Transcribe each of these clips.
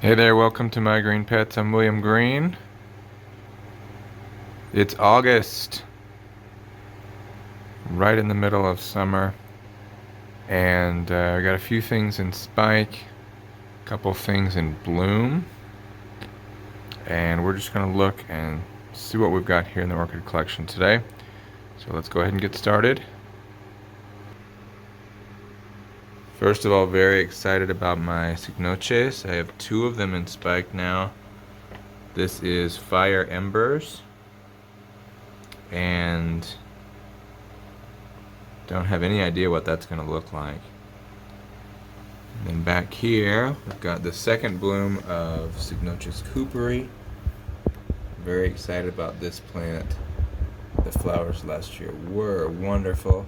Hey there, welcome to My Green Pets. I'm William Green. It's August, right in the middle of summer, and we got a few things in spike, a couple things in bloom, and we're just going to look and see what we've got here in the orchid collection today. So let's go ahead and get started. First of all, very excited about my Cycnoches. I have two of them in spike now. This is Fire Embers, and don't have any idea what that's going to look like. And then back here, we've got the second bloom of Cycnoches cooperi. Very excited about this plant. The flowers last year were wonderful.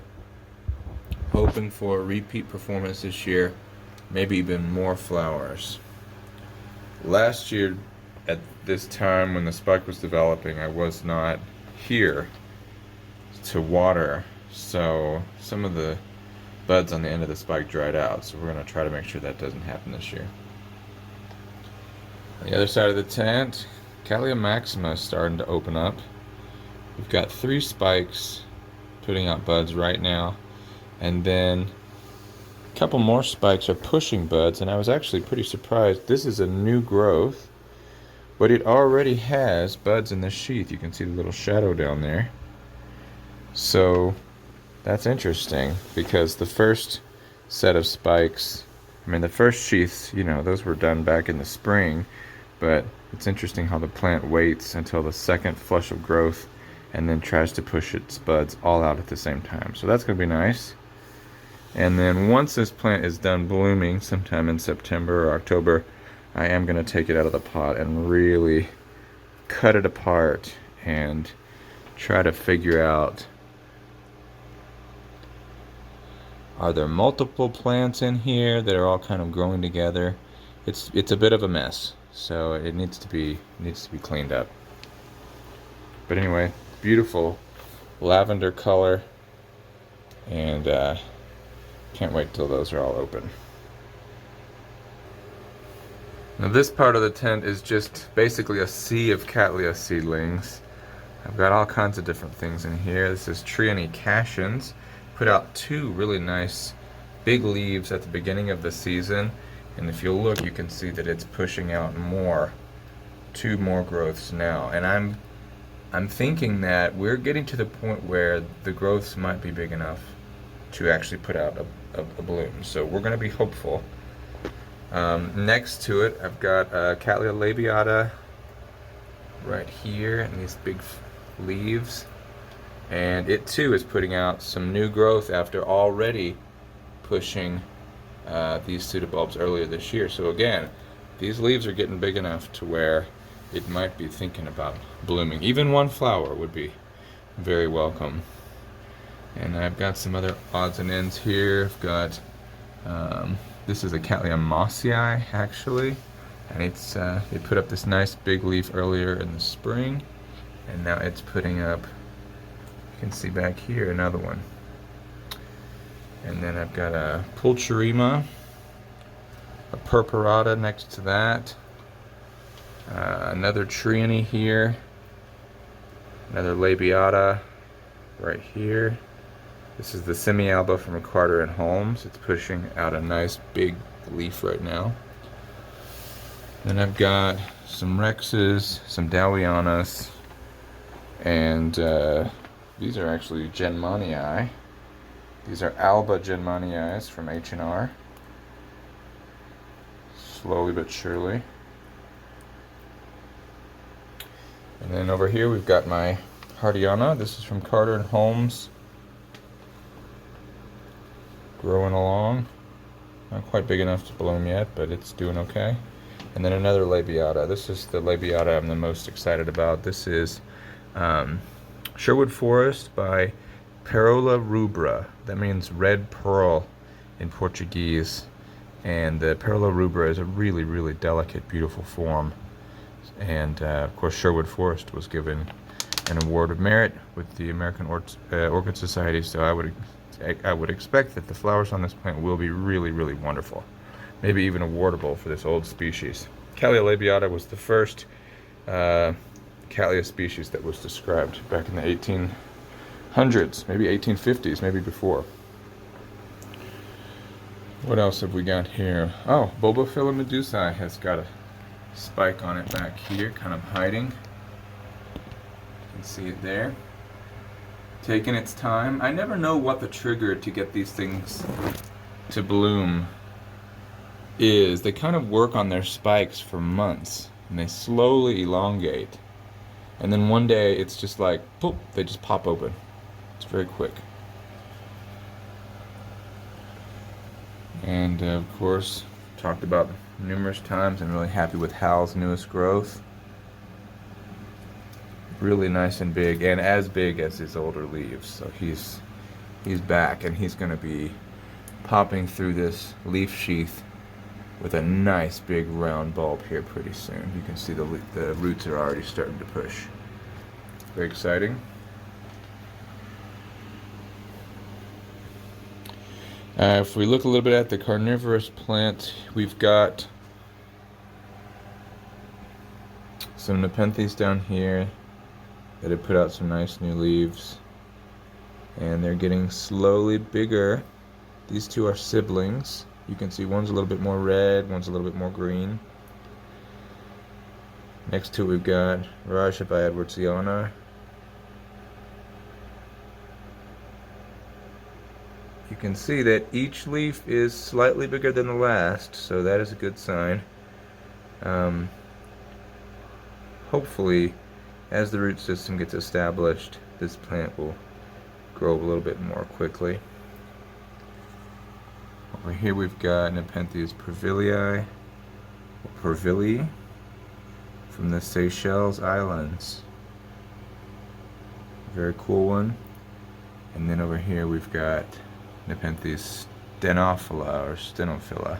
Hoping for a repeat performance this year, maybe even more flowers. Last year, at this time when the spike was developing, I was not here to water, so some of the buds on the end of the spike dried out, so we're going to try to make sure that doesn't happen this year. On the other side of the tent, Cattleya maxima is starting to open up. We've got 3 spikes putting out buds right now, and then a couple more spikes are pushing buds, and I was actually pretty surprised. This is a new growth, but it already has buds in the sheath. You can see the little shadow down there. So that's interesting, because the first set of spikes, the first sheaths, those were done back in the spring, but it's interesting how the plant waits until the second flush of growth and then tries to push its buds all out at the same time. So that's going to be nice. And then once this plant is done blooming sometime in September or October, I am going to take it out of the pot and really cut it apart and try to figure out, are there multiple plants in here that are all kind of growing together? It's a bit of a mess, so it needs to be cleaned up. But anyway, beautiful lavender color, and can't wait till those are all open. Now this part of the tent is just basically a sea of Cattleya seedlings. I've got all kinds of different things in here. This is Trionycations. Put out 2 really nice big leaves at the beginning of the season, and if you'll look, you can see that it's pushing out more. 2 more growths now, and I'm thinking that we're getting to the point where the growths might be big enough to actually put out a bloom. So we're going to be hopeful. Next to it, I've got Cattleya labiata right here, and these big leaves. And it too is putting out some new growth after already pushing these pseudobulbs earlier this year. So again, these leaves are getting big enough to where it might be thinking about blooming. Even one flower would be very welcome. And I've got some other odds and ends here. I've got, this is a Cattleya mossii actually, and it's it put up this nice big leaf earlier in the spring, and now it's putting up, you can see back here, another one. And then I've got a pulcherima, a purpurata next to that, another triony here, another labiata right here. This is the semi-alba from Carter and Holmes. It's pushing out a nice big leaf right now. Then I've got some Rexes, some Dowianas, and these are actually Genmanii. These are Alba Genmanii from H&R. Slowly but surely. And then over here we've got my Hardiana. This is from Carter and Holmes. Growing along. Not quite big enough to bloom yet, but it's doing okay. And then another labiata. This is the labiata I'm the most excited about. This is Sherwood Forest by Perola rubra. That means red pearl in Portuguese. And the Perola rubra is a really, really delicate, beautiful form. And of course, Sherwood Forest was given an award of merit with the American Orchid Society, so I would expect that the flowers on this plant will be really, really wonderful. Maybe even awardable for this old species. Cattleya labiata was the first Cattleya species that was described back in the 1800s, maybe 1850s, maybe before. What else have we got here? Oh, Bulbophylla medusae has got a spike on it back here, kind of hiding. You can see it there. Taking its time. I never know what the trigger to get these things to bloom is. They kind of work on their spikes for months, and they slowly elongate. And then one day it's just like, poof, they just pop open. It's very quick. And of course, talked about numerous times, I'm really happy with Hal's newest growth. Really nice and big, and as big as his older leaves. So he's back, and he's going to be popping through this leaf sheath with a nice big round bulb here pretty soon. You can see the roots are already starting to push. Very exciting. If we look a little bit at the carnivorous plant, we've got some Nepenthes down here that have put out some nice new leaves, and they're getting slowly bigger. These two are siblings. You can see one's a little bit more red, one's a little bit more green. Next to it we've got Rajabai Edwardsiana. You can see that each leaf is slightly bigger than the last, so that is a good sign. Hopefully, as the root system gets established, this plant will grow a little bit more quickly. Over here we've got Nepenthes Pervilii, from the Seychelles Islands. Very cool one. And then over here we've got Nepenthes Stenophila.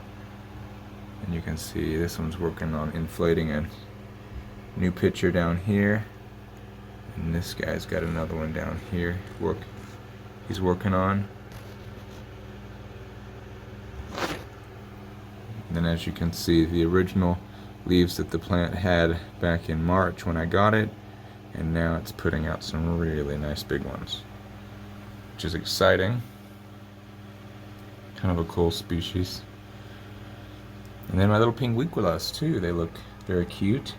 And you can see this one's working on inflating a new pitcher down here. And this guy's got another one down here he's working on. And then as you can see, the original leaves that the plant had back in March when I got it, and now it's putting out some really nice big ones, which is exciting. Kind of a cool species. And then my little pinguiculas too, they look very cute.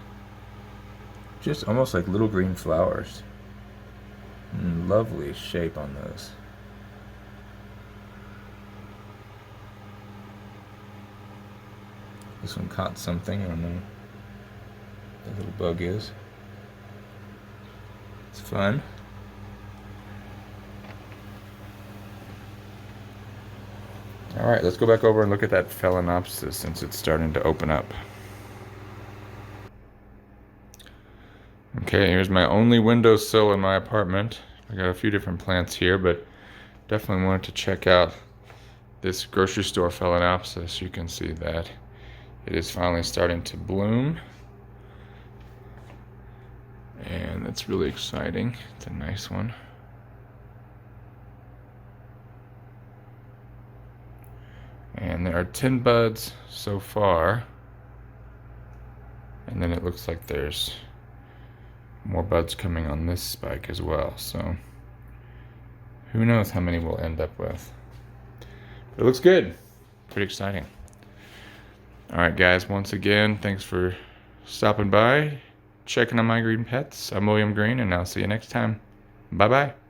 Just almost like little green flowers. And lovely shape on those. This one caught something, I don't know what the little bug is. It's fun. Alright, let's go back over and look at that Phalaenopsis since it's starting to open up. Okay, here's my only windowsill in my apartment. I got a few different plants here, but definitely wanted to check out this grocery store Phalaenopsis. You can see that it is finally starting to bloom, and that's really exciting. It's a nice one. And there are 10 buds so far, and then it looks like there's more buds coming on this spike as well, so who knows how many we'll end up with. But it looks good. Pretty exciting. Alright guys, once again, thanks for stopping by, checking on my green pets. I'm William Green, and I'll see you next time. Bye bye.